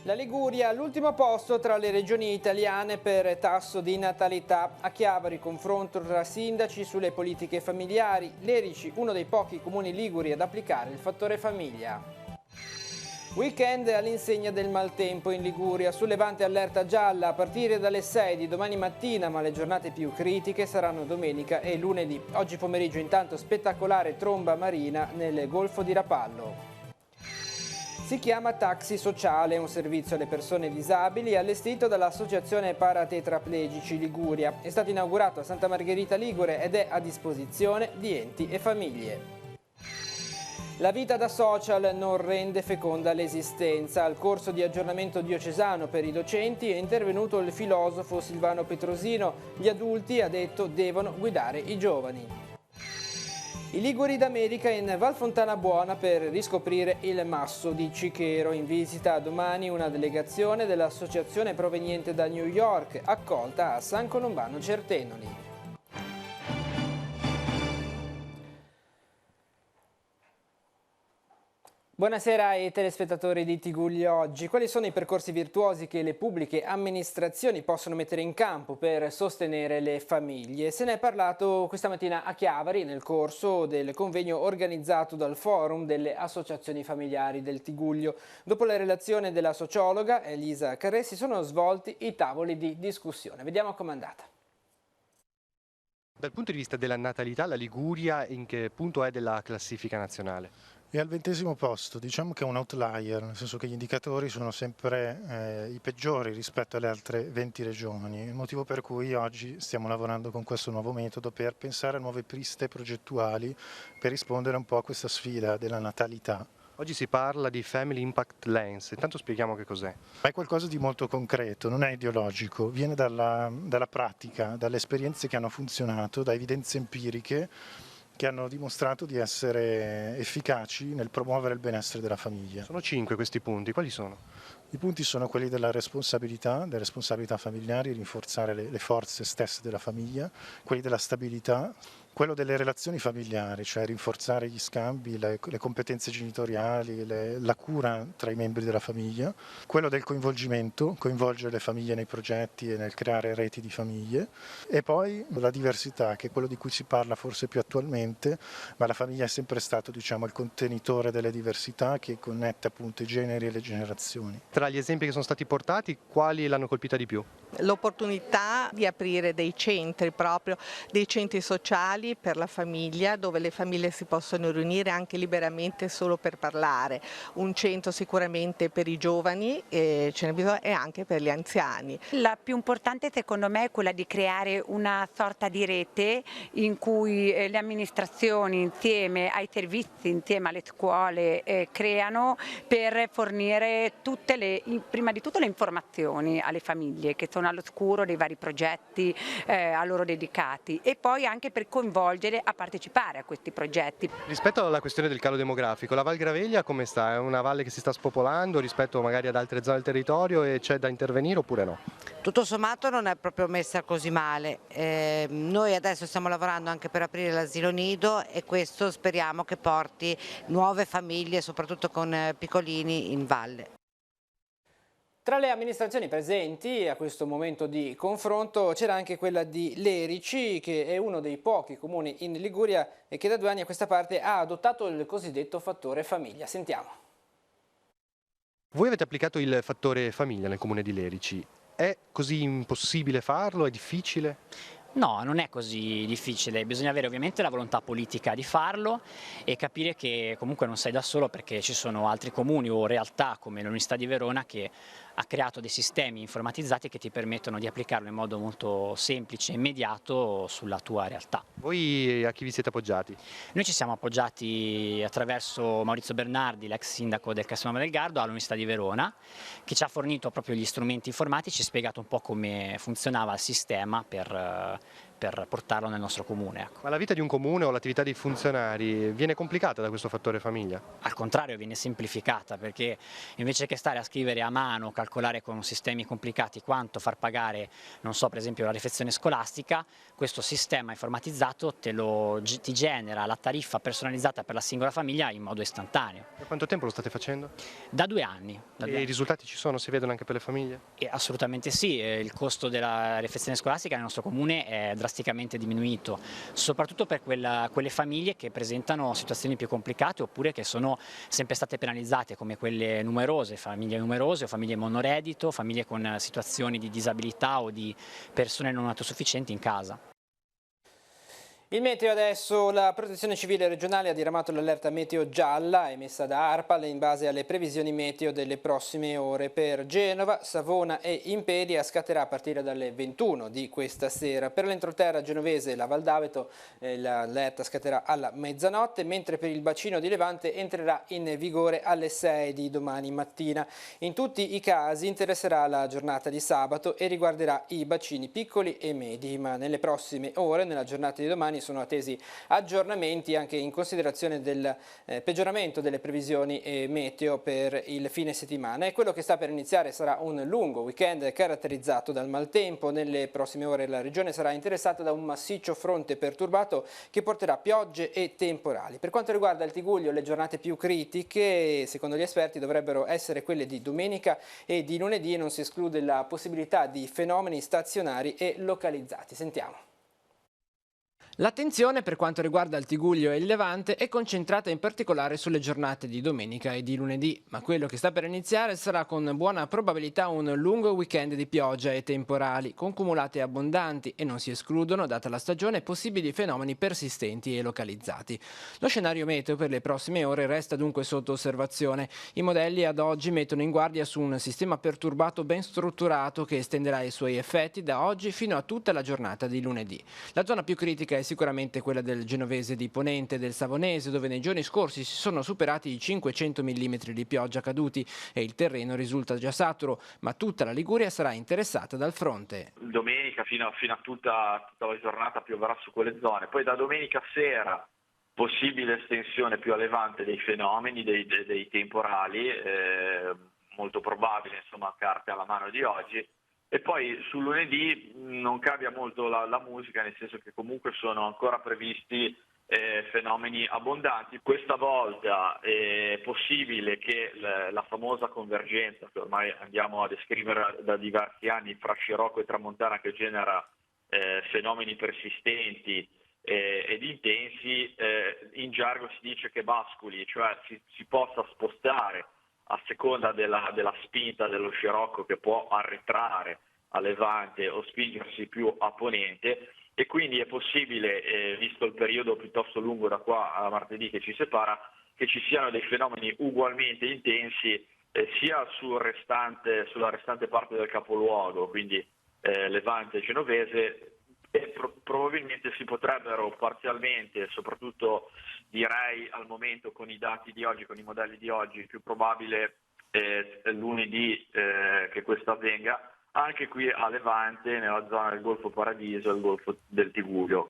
La Liguria all'ultimo posto tra le regioni italiane per tasso di natalità. A Chiavari confronto tra sindaci sulle politiche familiari. Lerici, uno dei pochi comuni liguri ad applicare il fattore famiglia. Weekend all'insegna del maltempo in Liguria. Sul Levante allerta gialla a partire dalle 6 di domani mattina, ma le giornate più critiche saranno domenica e lunedì. Oggi pomeriggio intanto spettacolare tromba marina nel Golfo di Rapallo. Si chiama Taxi Sociale, un servizio alle persone disabili allestito dall'Associazione Paratetraplegici Liguria. È stato inaugurato a Santa Margherita Ligure ed è a disposizione di enti e famiglie. La vita da social non rende feconda l'esistenza. Al corso di aggiornamento diocesano per i docenti è intervenuto il filosofo Silvano Petrosino. Gli adulti, ha detto, devono guidare i giovani. I Liguri d'America in Val Fontana Buona per riscoprire il masso di Cichero. In visita domani una delegazione dell'associazione proveniente da New York, accolta a San Colombano Certenoli. Buonasera ai telespettatori di Tigullio Oggi. Quali sono i percorsi virtuosi che le pubbliche amministrazioni possono mettere in campo per sostenere le famiglie? Se ne è parlato questa mattina a Chiavari nel corso del convegno organizzato dal Forum delle Associazioni Familiari del Tigullio. Dopo la relazione della sociologa Elisa Carré si sono svolti i tavoli di discussione. Vediamo com'è andata. Dal punto di vista della natalità, la Liguria in che punto è della classifica nazionale? È al 20° posto, diciamo che è un outlier, nel senso che gli indicatori sono sempre i peggiori rispetto alle altre 20 regioni, il motivo per cui oggi stiamo lavorando con questo nuovo metodo per pensare a nuove piste progettuali per rispondere un po' a questa sfida della natalità. Oggi si parla di Family Impact Lens, intanto spieghiamo che cos'è. È qualcosa di molto concreto, non è ideologico, viene dalla pratica, dalle esperienze che hanno funzionato, da evidenze empiriche che hanno dimostrato di essere efficaci nel promuovere il benessere della famiglia. Sono 5 questi punti, quali sono? I punti sono quelli delle responsabilità familiari, rinforzare le forze stesse della famiglia, quelli della stabilità, quello delle relazioni familiari, cioè rinforzare gli scambi, le competenze genitoriali, la cura tra i membri della famiglia, quello del coinvolgimento, coinvolgere le famiglie nei progetti e nel creare reti di famiglie, e poi la diversità, che è quello di cui si parla forse più attualmente, ma la famiglia è sempre stato, diciamo, il contenitore delle diversità che connette appunto i generi e le generazioni. Tra gli esempi che sono stati portati, quali l'hanno colpita di più? L'opportunità di aprire dei centri, proprio dei centri sociali per la famiglia, dove le famiglie si possono riunire anche liberamente solo per parlare. Un centro sicuramente per i giovani, ce n'è bisogno, e anche per gli anziani. La più importante secondo me è quella di creare una sorta di rete in cui le amministrazioni insieme ai servizi, insieme alle scuole creano per fornire prima di tutto le informazioni alle famiglie che sono all'oscuro dei vari progetti a loro dedicati, e poi anche per coinvolgere a partecipare a questi progetti. Rispetto alla questione del calo demografico, la Val Graveglia come sta? È una valle che si sta spopolando rispetto magari ad altre zone del territorio e c'è da intervenire oppure no? Tutto sommato non è proprio messa così male. Noi adesso stiamo lavorando anche per aprire l'asilo nido e questo speriamo che porti nuove famiglie, soprattutto con piccolini, in valle. Tra le amministrazioni presenti a questo momento di confronto c'era anche quella di Lerici, che è uno dei pochi comuni in Liguria e che da 2 anni a questa parte ha adottato il cosiddetto fattore famiglia. Sentiamo. Voi avete applicato il fattore famiglia nel comune di Lerici. È così impossibile farlo? È difficile? No, non è così difficile, bisogna avere ovviamente la volontà politica di farlo e capire che comunque non sei da solo, perché ci sono altri comuni o realtà come l'Università di Verona che ha creato dei sistemi informatizzati che ti permettono di applicarlo in modo molto semplice e immediato sulla tua realtà. Voi a chi vi siete appoggiati? Noi ci siamo appoggiati attraverso Maurizio Bernardi, l'ex sindaco del Castelnuovo del Gardo, all'Università di Verona, che ci ha fornito proprio gli strumenti informatici e spiegato un po' come funzionava il sistema per per portarlo nel nostro comune. Ecco. Ma la vita di un comune o l'attività dei funzionari viene complicata da questo fattore famiglia? Al contrario, viene semplificata, perché invece che stare a scrivere a mano, calcolare con sistemi complicati quanto far pagare, non so, per esempio la refezione scolastica, questo sistema informatizzato ti genera la tariffa personalizzata per la singola famiglia in modo istantaneo. Da quanto tempo lo state facendo? Da 2 anni. E i risultati ci sono, si vedono anche per le famiglie? Assolutamente sì, il costo della refezione scolastica nel nostro comune è drasticamente diminuito, soprattutto per quelle famiglie che presentano situazioni più complicate oppure che sono sempre state penalizzate, come quelle numerose o famiglie monoreddito, famiglie con situazioni di disabilità o di persone non autosufficienti in casa. Il meteo adesso, la Protezione Civile regionale ha diramato l'allerta meteo gialla emessa da ARPAL in base alle previsioni meteo delle prossime ore per Genova, Savona e Imperia. Scatterà a partire dalle 21 di questa sera. Per l'entroterra genovese e la Val d'Aveto l'allerta scatterà alla mezzanotte, mentre per il bacino di Levante entrerà in vigore alle 6 di domani mattina. In tutti i casi interesserà la giornata di sabato e riguarderà i bacini piccoli e medi, ma nelle prossime ore, nella giornata di domani, sono attesi aggiornamenti anche in considerazione del peggioramento delle previsioni meteo per il fine settimana. E quello che sta per iniziare sarà un lungo weekend caratterizzato dal maltempo. Nelle prossime ore la regione sarà interessata da un massiccio fronte perturbato che porterà piogge e temporali. Per quanto riguarda il Tigullio, le giornate più critiche, secondo gli esperti, dovrebbero essere quelle di domenica e di lunedì, e non si esclude la possibilità di fenomeni stazionari e localizzati. Sentiamo. L'attenzione per quanto riguarda il Tigullio e il Levante è concentrata in particolare sulle giornate di domenica e di lunedì, ma quello che sta per iniziare sarà con buona probabilità un lungo weekend di pioggia e temporali, con cumulate abbondanti, e non si escludono, data la stagione, possibili fenomeni persistenti e localizzati. Lo scenario meteo per le prossime ore resta dunque sotto osservazione. I modelli ad oggi mettono in guardia su un sistema perturbato ben strutturato che estenderà i suoi effetti da oggi fino a tutta la giornata di lunedì. La zona più critica è sicuramente quella del genovese di Ponente e del Savonese, dove nei giorni scorsi si sono superati i 500 mm di pioggia caduti e il terreno risulta già saturo, ma tutta la Liguria sarà interessata dal fronte. Domenica fino a tutta la giornata pioverà su quelle zone, poi da domenica sera possibile estensione più a levante dei fenomeni, dei temporali, molto probabile, insomma, carte alla mano di oggi. E poi sul lunedì non cambia molto la musica, nel senso che comunque sono ancora previsti fenomeni abbondanti. Questa volta è possibile che la famosa convergenza, che ormai andiamo a descrivere da diversi anni, fra Scirocco e Tramontana, che genera fenomeni persistenti ed intensi, in gergo si dice che basculi, cioè si possa spostare a seconda della spinta dello scirocco, che può arretrare a levante o spingersi più a ponente, e quindi è possibile, visto il periodo piuttosto lungo da qua a martedì che ci separa, che ci siano dei fenomeni ugualmente intensi sia sulla restante parte del capoluogo, quindi levante e genovese, e probabilmente si potrebbero parzialmente, soprattutto direi al momento con i dati di oggi, con i modelli di oggi, più probabile lunedì che questo avvenga, anche qui a levante, nella zona del Golfo Paradiso e il Golfo del Tigullio.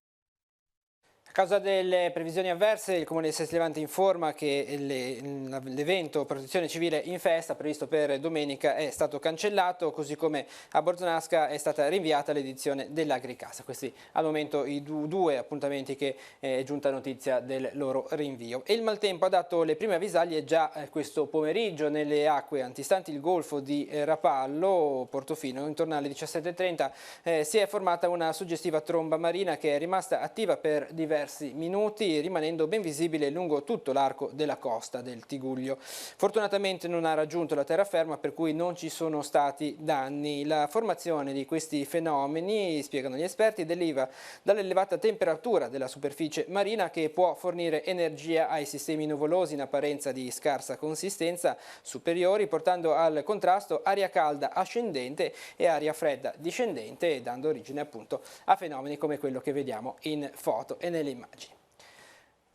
A causa delle previsioni avverse, il Comune di Sesti Levante informa che l'evento Protezione Civile in Festa, previsto per domenica, è stato cancellato, così come a Bortonasca è stata rinviata l'edizione dell'Agricasa. Questi al momento i due appuntamenti che è giunta notizia del loro rinvio. E il maltempo ha dato le prime avvisaglie già questo pomeriggio nelle acque antistanti il golfo di Rapallo, Portofino. Intorno alle 17:30 si è formata una suggestiva tromba marina che è rimasta attiva per diversi minuti, rimanendo ben visibile lungo tutto l'arco della costa del Tigullio. Fortunatamente non ha raggiunto la terraferma, per cui non ci sono stati danni. La formazione di questi fenomeni, spiegano gli esperti, deriva dall'elevata temperatura della superficie marina, che può fornire energia ai sistemi nuvolosi in apparenza di scarsa consistenza superiori, portando al contrasto aria calda ascendente e aria fredda discendente, e dando origine appunto a fenomeni come quello che vediamo in foto e nelle immagini.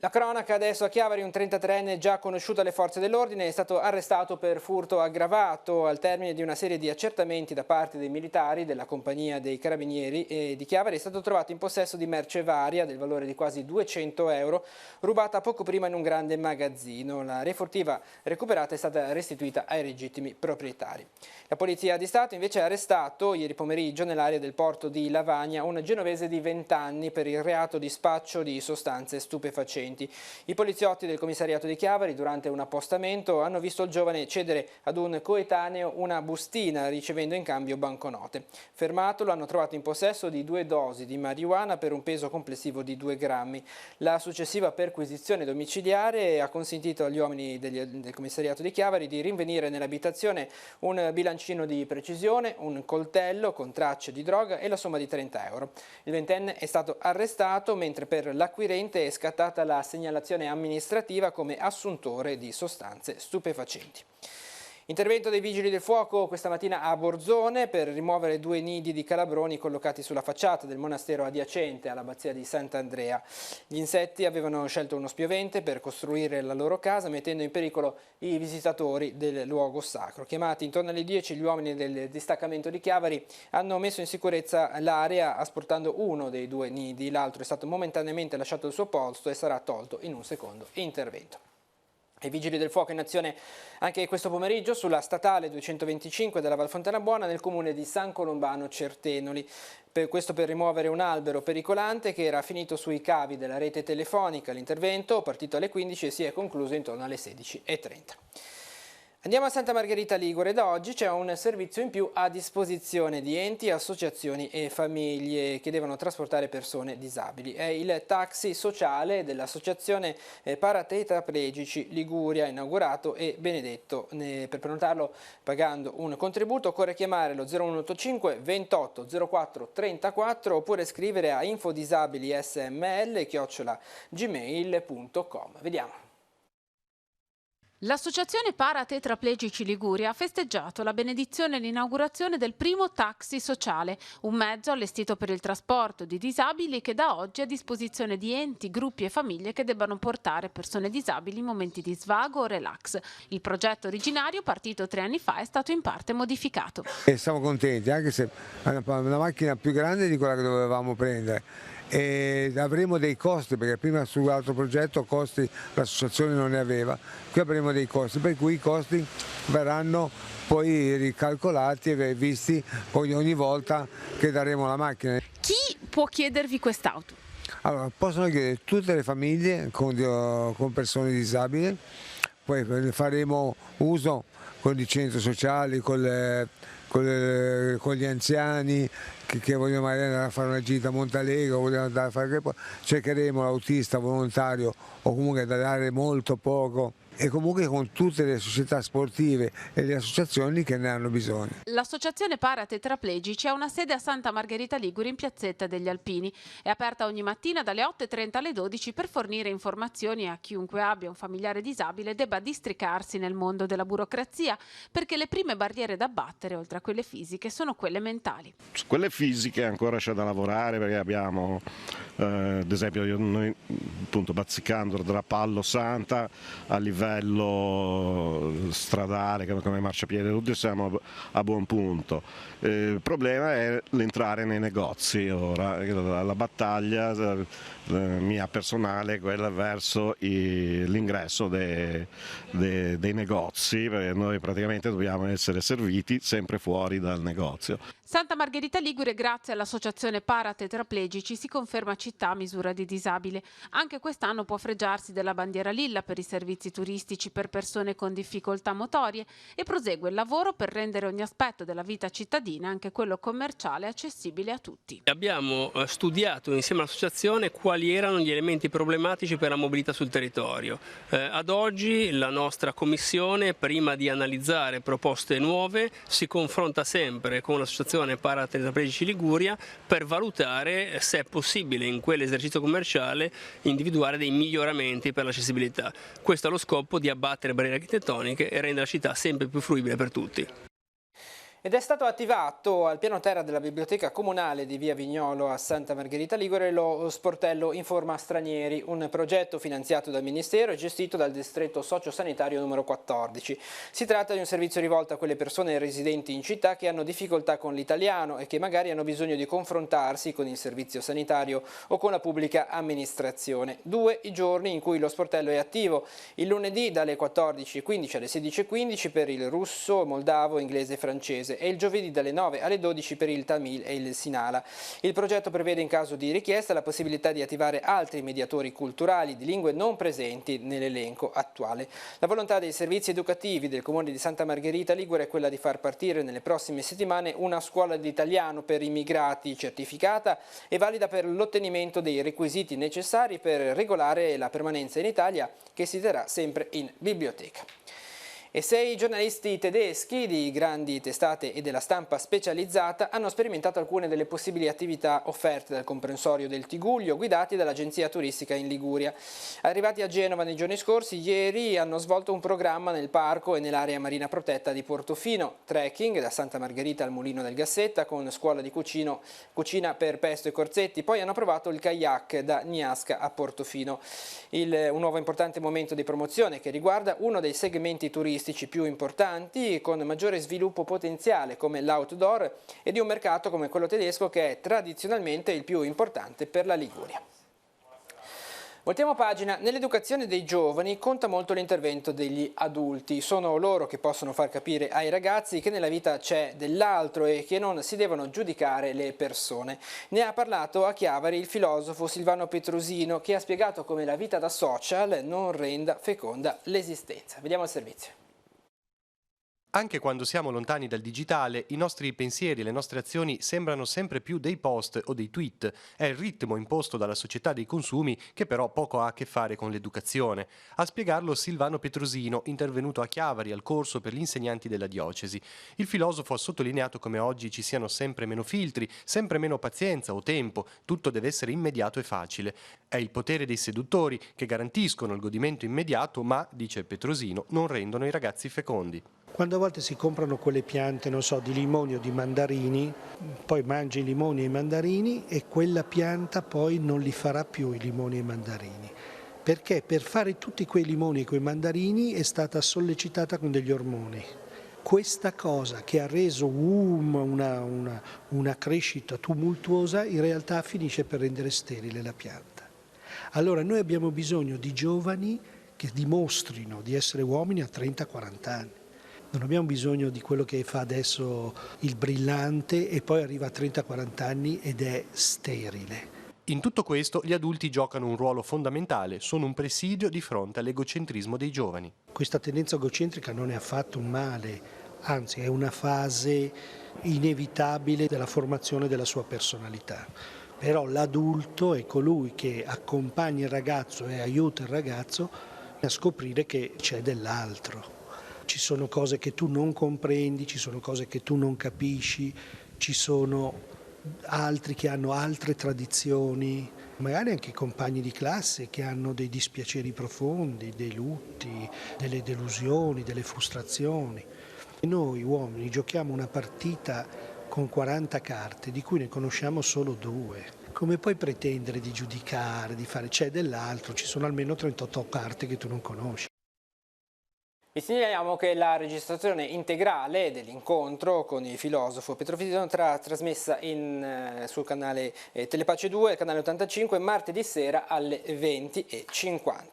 La cronaca adesso a Chiavari, un 33enne già conosciuto alle forze dell'ordine è stato arrestato per furto aggravato. Al termine di una serie di accertamenti da parte dei militari della compagnia dei carabinieri di Chiavari è stato trovato in possesso di merce varia del valore di quasi 200 euro rubata poco prima in un grande magazzino. La refurtiva recuperata è stata restituita ai legittimi proprietari. La Polizia di Stato invece ha arrestato ieri pomeriggio nell'area del porto di Lavagna un genovese di 20 anni per il reato di spaccio di sostanze stupefacenti. I poliziotti del commissariato di Chiavari durante un appostamento hanno visto il giovane cedere ad un coetaneo una bustina ricevendo in cambio banconote. Fermato lo hanno trovato in possesso di 2 dosi di marijuana per un peso complessivo di 2 grammi. La successiva perquisizione domiciliare ha consentito agli uomini del commissariato di Chiavari di rinvenire nell'abitazione un bilancino di precisione, un coltello con tracce di droga e la somma di 30 euro. Il ventenne è stato arrestato mentre per l'acquirente è scattata la segnalazione amministrativa come assuntore di sostanze stupefacenti. Intervento dei Vigili del Fuoco questa mattina a Borzone per rimuovere 2 nidi di calabroni collocati sulla facciata del monastero adiacente all'abbazia di Sant'Andrea. Gli insetti avevano scelto uno spiovente per costruire la loro casa, mettendo in pericolo i visitatori del luogo sacro. Chiamati intorno alle 10, gli uomini del distaccamento di Chiavari hanno messo in sicurezza l'area asportando uno dei 2 nidi. L'altro è stato momentaneamente lasciato al suo posto e sarà tolto in un secondo intervento. I Vigili del Fuoco in azione anche questo pomeriggio sulla statale 225 della Val Fontanabuona nel comune di San Colombano Certenoli. Questo per rimuovere un albero pericolante che era finito sui cavi della rete telefonica. L'intervento, partito alle 15 e si è concluso intorno alle 16:30. Andiamo a Santa Margherita Ligure. Da oggi c'è un servizio in più a disposizione di enti, associazioni e famiglie che devono trasportare persone disabili. È il taxi sociale dell'associazione Paratetraplegici Liguria, inaugurato e benedetto. Per prenotarlo pagando un contributo occorre chiamare lo 0185 28 04 34 oppure scrivere a infodisabilisml@gmail.com. Vediamo. L'associazione Paratetraplegici Liguria ha festeggiato la benedizione e l'inaugurazione del primo taxi sociale, un mezzo allestito per il trasporto di disabili che da oggi è a disposizione di enti, gruppi e famiglie che debbano portare persone disabili in momenti di svago o relax. Il progetto originario, partito 3 anni fa, è stato in parte modificato. E siamo contenti, anche se è una macchina più grande di quella che dovevamo prendere. E avremo dei costi, perché prima su altro progetto costi l'associazione non ne aveva, qui avremo dei costi, per cui i costi verranno poi ricalcolati e visti ogni volta che daremo la macchina. Chi può chiedervi quest'auto? Allora, possono chiedere tutte le famiglie con persone disabili, poi faremo uso con i centri sociali, con gli anziani che vogliono magari andare a fare una gita a Montalegre, vogliono andare a fare, cercheremo l'autista volontario o comunque da dare molto poco, e comunque con tutte le società sportive e le associazioni che ne hanno bisogno. L'associazione Paratetraplegici ha una sede a Santa Margherita Ligure in Piazzetta degli Alpini. È aperta ogni mattina dalle 8:30 alle 12 per fornire informazioni a chiunque abbia un familiare disabile e debba districarsi nel mondo della burocrazia, perché le prime barriere da abbattere, oltre a quelle fisiche, sono quelle mentali. Su quelle fisiche ancora c'è da lavorare, perché abbiamo ad esempio noi appunto bazzicando tra Pallo Santa a livello stradale come marciapiede, tutti siamo a buon punto. Il problema è l'entrare nei negozi ora, la battaglia mia personale è quella verso l'ingresso dei negozi, perché noi praticamente dobbiamo essere serviti sempre fuori dal negozio. Santa Margherita Ligure, grazie all'associazione Paratetraplegici, si conferma città a misura di disabile. Anche quest'anno può fregiarsi della bandiera lilla per i servizi turistici per persone con difficoltà motorie e prosegue il lavoro per rendere ogni aspetto della vita cittadina, anche quello commerciale, accessibile a tutti. Abbiamo studiato insieme all'associazione quali erano gli elementi problematici per la mobilità sul territorio. Ad oggi la nostra commissione, prima di analizzare proposte nuove, si confronta sempre con l'associazione Paratetraplegici Liguria per valutare se è possibile in quell'esercizio commerciale individuare dei miglioramenti per l'accessibilità. Questo ha lo scopo di abbattere barriere architettoniche e rendere la città sempre più fruibile per tutti. Ed è stato attivato al piano terra della biblioteca comunale di via Vignolo a Santa Margherita Ligure lo sportello Informa Stranieri, un progetto finanziato dal Ministero e gestito dal distretto sociosanitario numero 14. Si tratta di un servizio rivolto a quelle persone residenti in città che hanno difficoltà con l'italiano e che magari hanno bisogno di confrontarsi con il servizio sanitario o con la pubblica amministrazione. 2 i giorni in cui lo sportello è attivo: il lunedì dalle 14:15 alle 16:15 per il russo, moldavo, inglese e francese, e il giovedì dalle 9 alle 12 per il Tamil e il Sinhala. Il progetto prevede in caso di richiesta la possibilità di attivare altri mediatori culturali di lingue non presenti nell'elenco attuale. La volontà dei servizi educativi del Comune di Santa Margherita Ligure è quella di far partire nelle prossime settimane una scuola di italiano per immigrati certificata e valida per l'ottenimento dei requisiti necessari per regolare la permanenza in Italia, che si terrà sempre in biblioteca. E 6 giornalisti tedeschi di grandi testate e della stampa specializzata hanno sperimentato alcune delle possibili attività offerte dal comprensorio del Tigullio, guidati dall'agenzia turistica in Liguria. Arrivati a Genova nei giorni scorsi, ieri hanno svolto un programma nel parco e nell'area marina protetta di Portofino, trekking da Santa Margherita al Mulino del Gassetta con scuola di cucina per Pesto e Corzetti, poi hanno provato il kayak da Niasca a Portofino. Un nuovo importante momento di promozione che riguarda uno dei segmenti turistici più importanti con maggiore sviluppo potenziale come l'outdoor e di un mercato come quello tedesco che è tradizionalmente il più importante per la Liguria. Voltiamo pagina. Nell'educazione dei giovani conta molto l'intervento degli adulti. Sono loro che possono far capire ai ragazzi che nella vita c'è dell'altro e che non si devono giudicare le persone. Ne ha parlato a Chiavari il filosofo Silvano Petrosino, che ha spiegato come la vita da social non renda feconda l'esistenza. Vediamo il servizio. Anche quando siamo lontani dal digitale, i nostri pensieri e le nostre azioni sembrano sempre più dei post o dei tweet. È il ritmo imposto dalla società dei consumi che però poco ha a che fare con l'educazione. A spiegarlo Silvano Petrosino, intervenuto a Chiavari al corso per gli insegnanti della diocesi. Il filosofo ha sottolineato come oggi ci siano sempre meno filtri, sempre meno pazienza o tempo, tutto deve essere immediato e facile. È il potere dei seduttori che garantiscono il godimento immediato ma, dice Petrosino, non rendono i ragazzi fecondi. Quando a volte si comprano quelle piante, non so, di limoni o di mandarini, poi mangi i limoni e i mandarini e quella pianta poi non li farà più i limoni e i mandarini. Perché per fare tutti quei limoni e quei mandarini è stata sollecitata con degli ormoni. Questa cosa che ha reso una crescita tumultuosa in realtà finisce per rendere sterile la pianta. Allora noi abbiamo bisogno di giovani che dimostrino di essere uomini a 30-40 anni. Non abbiamo bisogno di quello che fa adesso il brillante e poi arriva a 30-40 anni ed è sterile. In tutto questo gli adulti giocano un ruolo fondamentale, sono un presidio di fronte all'egocentrismo dei giovani. Questa tendenza egocentrica non è affatto un male, anzi è una fase inevitabile della formazione della sua personalità. Però l'adulto è colui che accompagna il ragazzo e aiuta il ragazzo a scoprire che c'è dell'altro. Ci sono cose che tu non comprendi, ci sono cose che tu non capisci, ci sono altri che hanno altre tradizioni, magari anche compagni di classe che hanno dei dispiaceri profondi, dei lutti, delle delusioni, delle frustrazioni. E noi uomini giochiamo una partita con 40 carte, di cui ne conosciamo solo 2. Come puoi pretendere di giudicare, di fare c'è dell'altro, ci sono almeno 38 carte che tu non conosci. Vi segnaliamo che la registrazione integrale dell'incontro con il filosofo Petrosino sarà trasmessa sul canale Telepace 2, canale 85, martedì sera alle 20:50.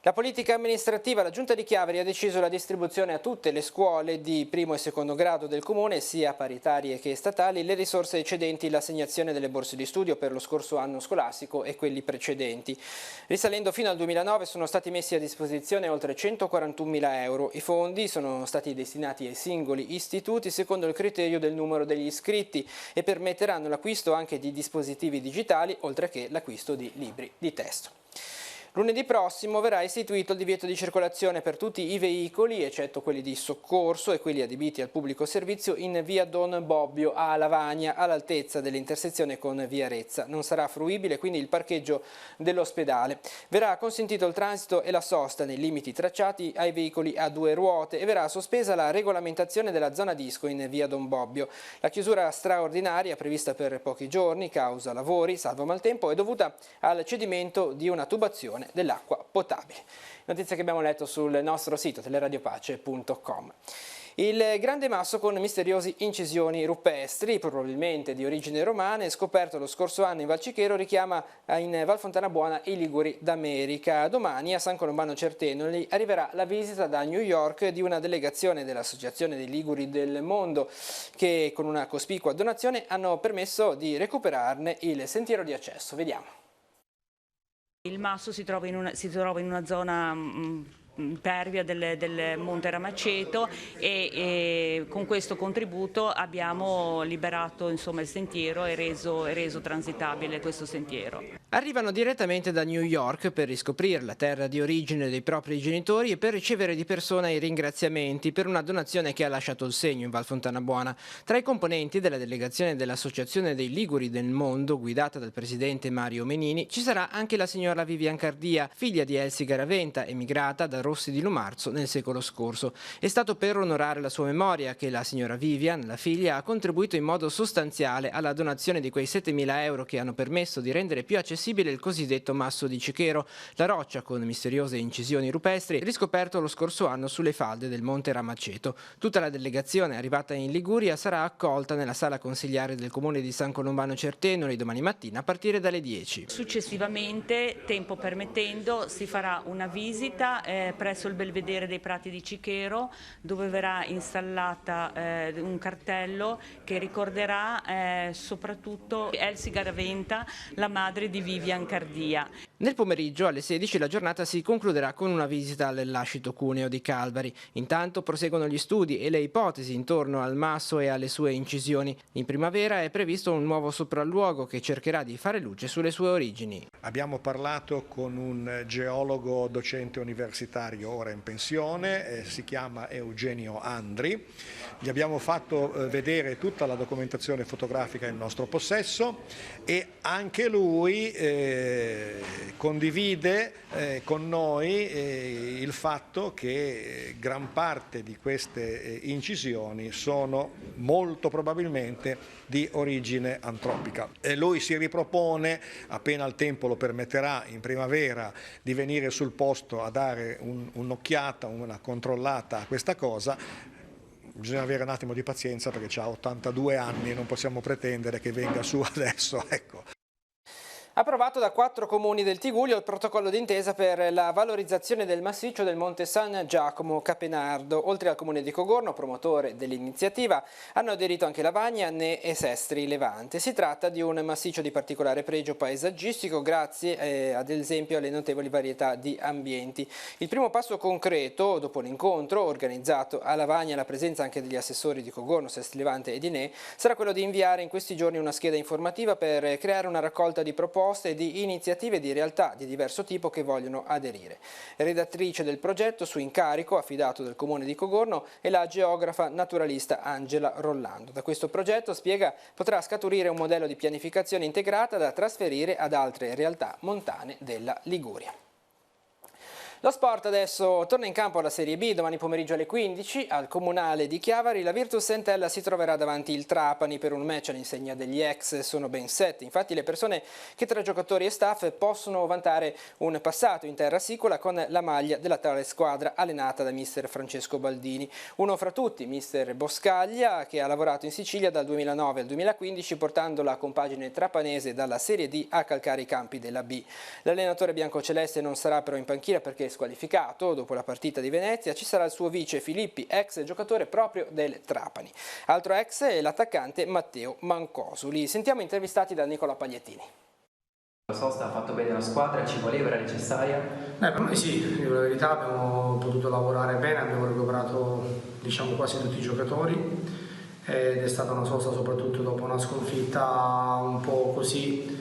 La politica amministrativa, la Giunta di Chiavari ha deciso la distribuzione a tutte le scuole di primo e secondo grado del comune, sia paritarie che statali, le risorse eccedenti l'assegnazione delle borse di studio per lo scorso anno scolastico e quelli precedenti. Risalendo fino al 2009 sono stati messi a disposizione oltre 141.000 euro. I fondi sono stati destinati ai singoli istituti secondo il criterio del numero degli iscritti e permetteranno l'acquisto anche di dispositivi digitali, oltre che l'acquisto di libri di testo. Lunedì prossimo verrà istituito il divieto di circolazione per tutti i veicoli, eccetto quelli di soccorso e quelli adibiti al pubblico servizio, in via Don Bobbio a Lavagna, all'altezza dell'intersezione con via Arezza. Non sarà fruibile quindi il parcheggio dell'ospedale. Verrà consentito il transito e la sosta nei limiti tracciati ai veicoli a 2 ruote e verrà sospesa la regolamentazione della zona disco in via Don Bobbio. La chiusura straordinaria, prevista per pochi giorni, causa lavori, salvo maltempo, è dovuta al cedimento di una tubazione dell'acqua potabile. Notizia che abbiamo letto sul nostro sito teleradiopace.com. Il grande masso con misteriose incisioni rupestri, probabilmente di origine romana, scoperto lo scorso anno in Val Cichero, richiama in Val Fontana Buona i Liguri d'America. Domani a San Colombano Certenoli arriverà la visita da New York di una delegazione dell'Associazione dei Liguri del Mondo che con una cospicua donazione hanno permesso di recuperarne il sentiero di accesso. Vediamo. Il masso si trova in una zona pervia del Monte Ramaceto e con questo contributo abbiamo liberato il sentiero e reso transitabile questo sentiero. Arrivano direttamente da New York per riscoprire la terra di origine dei propri genitori e per ricevere di persona i ringraziamenti per una donazione che ha lasciato il segno in Val Fontana Buona. Tra i componenti della delegazione dell'Associazione dei Liguri del Mondo, guidata dal presidente Mario Menini, ci sarà anche la signora Vivian Cardia, figlia di Elsie Garaventa, emigrata da Rossi di Lumarzo nel secolo scorso. È stato per onorare la sua memoria che la signora Vivian, la figlia, ha contribuito in modo sostanziale alla donazione di quei 7.000 euro che hanno permesso di rendere più accessibile il cosiddetto masso di Cichero, la roccia con misteriose incisioni rupestri riscoperto lo scorso anno sulle falde del Monte Ramaceto. Tutta la delegazione arrivata in Liguria sarà accolta nella sala consigliare del comune di San Colombano Certenoli domani mattina a partire dalle 10. Successivamente, tempo permettendo, si farà una visita presso il Belvedere dei Prati di Cichero, dove verrà installata un cartello che ricorderà soprattutto Elsie Garaventa, la madre di Vivian Cardia. Nel pomeriggio alle 16 la giornata si concluderà con una visita al lascito cuneo di Calvari. Intanto proseguono gli studi e le ipotesi intorno al masso e alle sue incisioni. In primavera è previsto un nuovo sopralluogo che cercherà di fare luce sulle sue origini. Abbiamo parlato con un geologo docente universitario ora in pensione, si chiama Eugenio Andri. Gli abbiamo fatto vedere tutta la documentazione fotografica in nostro possesso e anche lui condivide con noi il fatto che gran parte di queste incisioni sono molto probabilmente di origine antropica. E lui si ripropone, appena il tempo lo permetterà, in primavera, di venire sul posto a dare un'occhiata, una controllata a questa cosa. Bisogna avere un attimo di pazienza perché ha 82 anni e non possiamo pretendere che venga su adesso, ecco. Approvato da 4 comuni del Tigullio il protocollo d'intesa per la valorizzazione del massiccio del Monte San Giacomo Capenardo. Oltre al comune di Cogorno, promotore dell'iniziativa, hanno aderito anche Lavagna, Annè e Sestri Levante. Si tratta di un massiccio di particolare pregio paesaggistico grazie ad esempio alle notevoli varietà di ambienti. Il primo passo concreto, dopo l'incontro organizzato a Lavagna, la presenza anche degli assessori di Cogorno, Sestri Levante e di Annè, sarà quello di inviare in questi giorni una scheda informativa per creare una raccolta di proposte e di iniziative di realtà di diverso tipo che vogliono aderire. Redattrice del progetto su incarico affidato dal comune di Cogorno è la geografa naturalista Angela Rollando. Da questo progetto, spiega, potrà scaturire un modello di pianificazione integrata da trasferire ad altre realtà montane della Liguria. Lo sport adesso torna in campo alla Serie B, domani pomeriggio alle 15 al Comunale di Chiavari. La Virtus Entella si troverà davanti il Trapani per un match all'insegna degli ex, sono ben 7. Infatti le persone che tra giocatori e staff possono vantare un passato in terra sicula con la maglia della tale squadra allenata da mister Francesco Baldini. Uno fra tutti, mister Boscaglia, che ha lavorato in Sicilia dal 2009 al 2015 portando la compagine trapanese dalla Serie D a calcare i campi della B. L'allenatore biancoceleste non sarà però in panchina perché squalificato. Dopo la partita di Venezia ci sarà il suo vice Filippi, ex giocatore proprio del Trapani. Altro ex è l'attaccante Matteo Mancosuli. Sentiamo intervistati da Nicola Pagliettini. La sosta ha fatto bene la squadra, ci voleva, era necessaria? Per noi sì, dico la verità, abbiamo potuto lavorare bene, abbiamo recuperato quasi tutti i giocatori ed è stata una sosta soprattutto dopo una sconfitta un po' così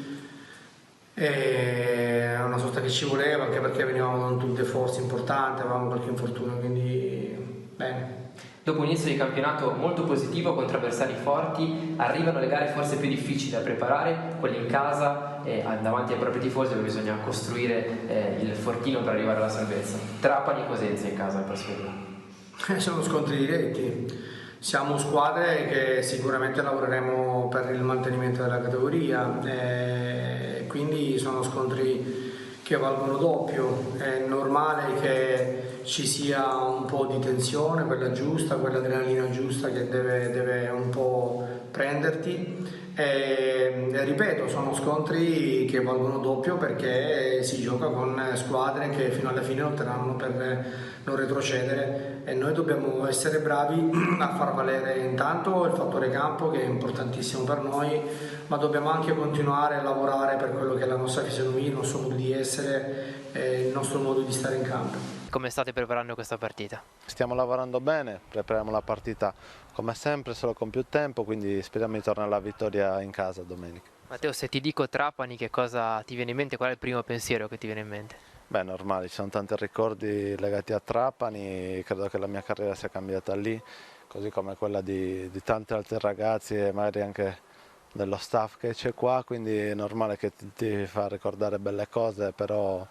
È una sosta che ci voleva, anche perché venivamo da un tour de force importante, avevamo qualche infortunio, quindi bene. Dopo un inizio di campionato molto positivo contro avversari forti, arrivano le gare forse più difficili da preparare, quelle in casa davanti ai propri tifosi, dove bisogna costruire il fortino per arrivare alla salvezza. Trapani e Cosenza in casa al prossimo anno. Sono scontri diretti, siamo squadre che sicuramente lavoreremo per il mantenimento della categoria, quindi sono scontri che valgono doppio. È normale che ci sia un po' di tensione, quella giusta, quella adrenalina giusta che deve un po' prenderti. Ripeto, sono scontri che valgono doppio perché si gioca con squadre che fino alla fine lotteranno per non retrocedere, e noi dobbiamo essere bravi a far valere intanto il fattore campo, che è importantissimo per noi, ma dobbiamo anche continuare a lavorare per quello che è la nostra fisionomia, il nostro modo di essere, il nostro modo di stare in campo. Come state preparando questa partita? Stiamo lavorando bene, prepariamo la partita come sempre, solo con più tempo, quindi speriamo di tornare alla vittoria in casa domenica. Matteo, se ti dico Trapani, che cosa ti viene in mente? Qual è il primo pensiero che ti viene in mente? Beh, normale, ci sono tanti ricordi legati a Trapani, credo che la mia carriera sia cambiata lì, così come quella di tanti altri ragazzi e magari anche dello staff che c'è qua, quindi è normale che ti fa ricordare belle cose, però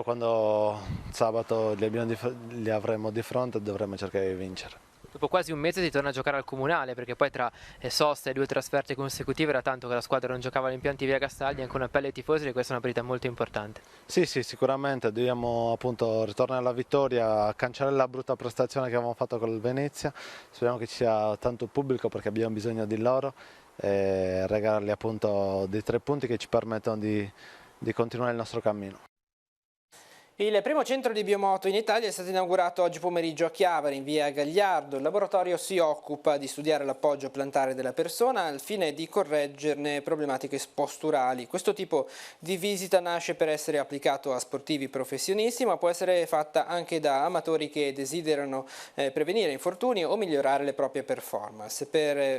quando sabato li avremo di fronte dovremo cercare di vincere. Dopo quasi un mese si torna a giocare al Comunale, perché poi tra sosta e 2 trasferte consecutive era tanto che la squadra non giocava agli impianti Via Castaldi, anche un appello ai tifosi che questa è una partita molto importante. Sì, sicuramente dobbiamo appunto ritornare alla vittoria, cancellare la brutta prestazione che avevamo fatto con il Venezia, speriamo che ci sia tanto pubblico perché abbiamo bisogno di loro, e regalargli appunto dei 3 punti che ci permettono di continuare il nostro cammino. Il primo centro di biomoto in Italia è stato inaugurato oggi pomeriggio a Chiavari, in via Gagliardo. Il laboratorio si occupa di studiare l'appoggio plantare della persona al fine di correggerne problematiche posturali. Questo tipo di visita nasce per essere applicato a sportivi professionisti, ma può essere fatta anche da amatori che desiderano prevenire infortuni o migliorare le proprie performance.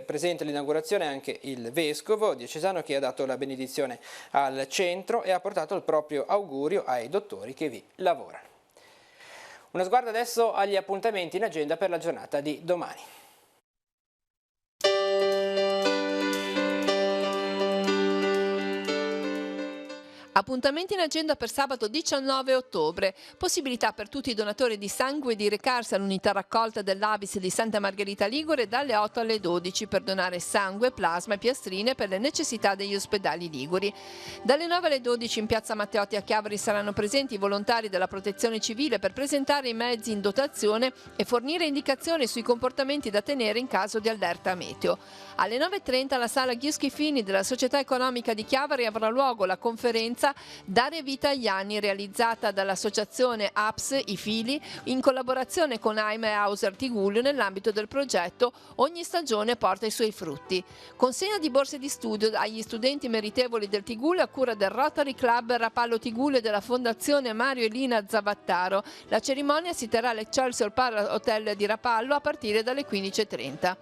Presente all'inaugurazione anche il vescovo diocesano, che ha dato la benedizione al centro e ha portato il proprio augurio ai dottori che vi lavorano. Uno sguardo adesso agli appuntamenti in agenda per la giornata di domani. Appuntamenti in agenda per sabato 19 ottobre. Possibilità per tutti i donatori di sangue di recarsi all'unità raccolta dell'Abis di Santa Margherita Ligure dalle 8 alle 12 per donare sangue, plasma e piastrine per le necessità degli ospedali liguri. Dalle 9 alle 12 in piazza Matteotti a Chiavari saranno presenti i volontari della Protezione Civile per presentare i mezzi in dotazione e fornire indicazioni sui comportamenti da tenere in caso di allerta meteo. Alle 9:30 alla sala Ghiuschifini della Società Economica di Chiavari avrà luogo la conferenza Dare vita agli anni, realizzata dall'associazione APS I Fili in collaborazione con Aime Hauser Tigullio nell'ambito del progetto Ogni stagione porta i suoi frutti. Consegna di borse di studio agli studenti meritevoli del Tigullio a cura del Rotary Club Rapallo Tigullio e della Fondazione Mario e Lina Zavattaro. La cerimonia si terrà all'Excelsior Palace Hotel di Rapallo a partire dalle 15:30.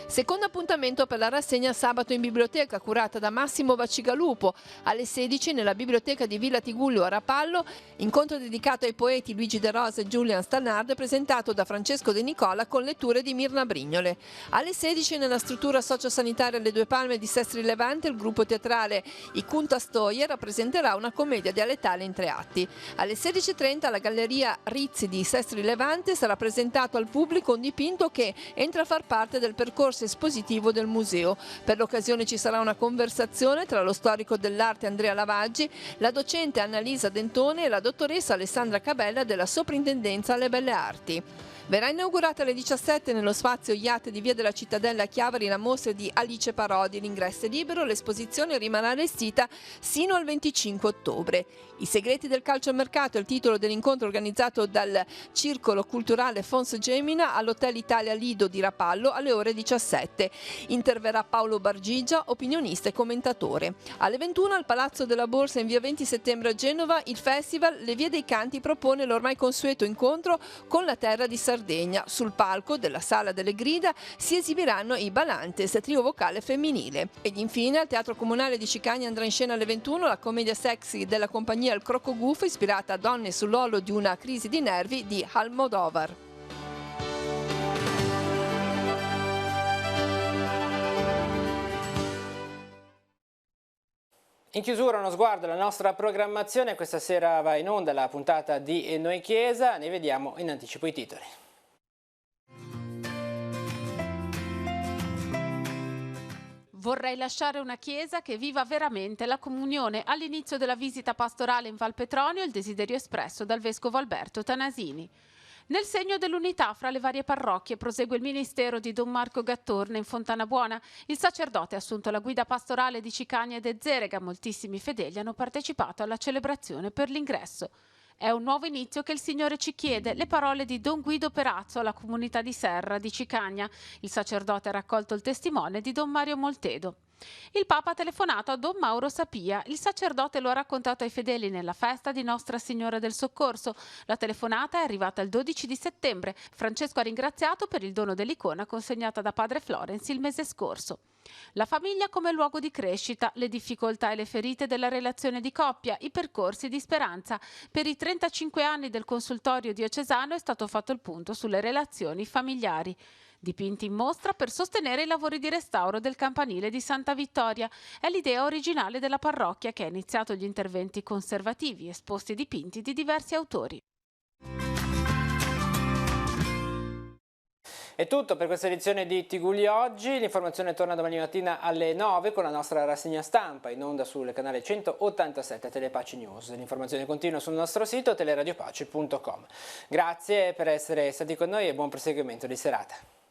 Secondo appuntamento per la rassegna sabato in biblioteca, curata da Massimo Vacigalupo, alle 16 nella biblioteca di Villa Tigullio a Rapallo, incontro dedicato ai poeti Luigi De Rosa e Julian Stannard, presentato da Francesco De Nicola con letture di Mirna Brignole. Alle 16 nella struttura sociosanitaria alle Due Palme di Sestri Levante, il gruppo teatrale I Cunta Stoie rappresenterà una commedia dialettale in 3 atti. Alle 16:30 alla Galleria Rizzi di Sestri Levante sarà presentato al pubblico un dipinto che entra a far parte del percorso espositivo del museo. Per l'occasione ci sarà una conversazione tra lo storico dell'arte Andrea Lavaggi, la docente Annalisa Dentone e la dottoressa Alessandra Cabella della Soprintendenza alle Belle Arti. Verrà inaugurata alle 17 nello spazio Yacht di Via della Cittadella a Chiavari la mostra di Alice Parodi. L'ingresso è libero, l'esposizione rimarrà allestita sino al 25 ottobre. I segreti del calciomercato è il titolo dell'incontro organizzato dal Circolo Culturale Fons Gemina all'Hotel Italia Lido di Rapallo alle ore 17. Interverrà Paolo Bargigia, opinionista e commentatore. Alle 21 al Palazzo della Borsa in via 20 settembre a Genova il festival Le Vie dei Canti propone l'ormai consueto incontro con la terra di Sanremo. Sardegna. Sul palco della Sala delle Grida si esibiranno i Balantes, trio vocale femminile. Ed infine al Teatro Comunale di Cicagna andrà in scena alle 21 la commedia sexy della compagnia Il Crocco Gufo, ispirata a donne sull'orlo di una crisi di nervi di Almodovar. In chiusura uno sguardo alla nostra programmazione. Questa sera va in onda la puntata di Noi Chiesa, ne vediamo in anticipo i titoli. Vorrei lasciare una chiesa che viva veramente la comunione. All'inizio della visita pastorale in Val Petronio il desiderio espresso dal vescovo Alberto Tanasini. Nel segno dell'unità fra le varie parrocchie prosegue il ministero di Don Marco Gattorne in Fontana Buona. Il sacerdote ha assunto la guida pastorale di Cicagna ed Ezzerega. Moltissimi fedeli hanno partecipato alla celebrazione per l'ingresso. È un nuovo inizio che il Signore ci chiede, le parole di Don Guido Perazzo alla comunità di Serra di Cicagna. Il sacerdote ha raccolto il testimone di Don Mario Moltedo. Il Papa ha telefonato a Don Mauro Sapia. Il sacerdote lo ha raccontato ai fedeli nella festa di Nostra Signora del Soccorso. La telefonata è arrivata il 12 di settembre. Francesco ha ringraziato per il dono dell'icona consegnata da padre Florence il mese scorso. La famiglia come luogo di crescita, le difficoltà e le ferite della relazione di coppia, i percorsi di speranza. Per i 35 anni del consultorio diocesano è stato fatto il punto sulle relazioni familiari. Dipinti in mostra per sostenere i lavori di restauro del campanile di Santa Vittoria. È l'idea originale della parrocchia che ha iniziato gli interventi conservativi, esposti dipinti di diversi autori. È tutto per questa edizione di Tigullio Oggi. L'informazione torna domani mattina alle 9 con la nostra rassegna stampa in onda sul canale 187 Telepace News. L'informazione continua sul nostro sito teleradiopace.com. Grazie per essere stati con noi e buon proseguimento di serata.